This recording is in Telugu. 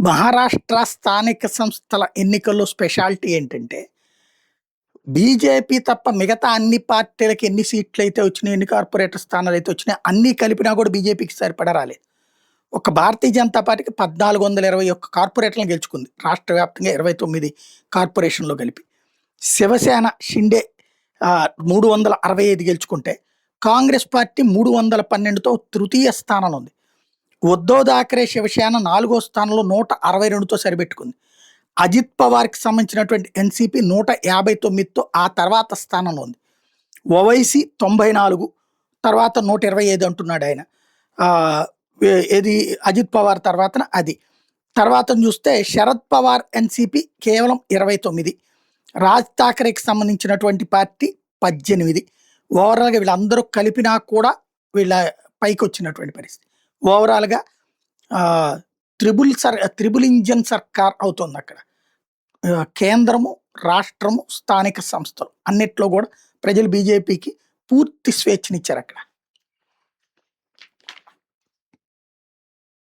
మహారాష్ట్ర స్థానిక సంస్థల ఎన్నికల్లో స్పెషాలిటీ ఏంటంటే, బీజేపీ తప్ప మిగతా అన్ని పార్టీలకి ఎన్ని సీట్లయితే వచ్చినాయి, ఎన్ని కార్పొరేటర్ స్థానాలైతే వచ్చినాయి, అన్నీ కలిపినా కూడా బీజేపీకి సరిపడా రాలేదు. ఒక భారతీయ జనతా పార్టీకి 1421 కార్పొరేటర్లను గెలుచుకుంది. రాష్ట్ర వ్యాప్తంగా 29 కార్పొరేషన్‌లో కలిపి. శివసేన, షిండే 365 గెలుచుకుంటే, కాంగ్రెస్ పార్టీ 312తో తృతీయ స్థానంలో ఉంది. ఉద్ధవ్ థాకరే శివసేన 4గో స్థానంలో 162తో సరిపెట్టుకుంది. అజిత్ పవార్‌కి సంబంధించినటువంటి ఎన్‌సీపీ 159తో ఆ తర్వాత స్థానంలో ఉంది. ఓవైసీ 94, తర్వాత 125 అంటున్నాడాయన. ఏది అజిత్ పవార్ తర్వాతన అది. తర్వాతన చూస్తే శరద్ పవార్ ఎన్‌సీపీ కేవలం 29, రాజ్ థాకరేకి సంబంధించినటువంటి పార్టీ 18. ఓవరాల్‌గా వీళ్ళందరూ కలిపినా కూడా వీళ్ళ పైకొచ్చినటువంటి పరిస్థితి. ఓవరాల్‌గా ఆహ్, త్రిబుల్ ఇంజిన్ సర్కార్ అవుతుందక్కడ. కేంద్రము, రాష్ట్రము, స్థానిక సంస్థలు అన్నిట్లో గూడా ప్రజలు బీజేపీకి పూర్తి స్వేచ్ఛనిచ్చారక్కడ.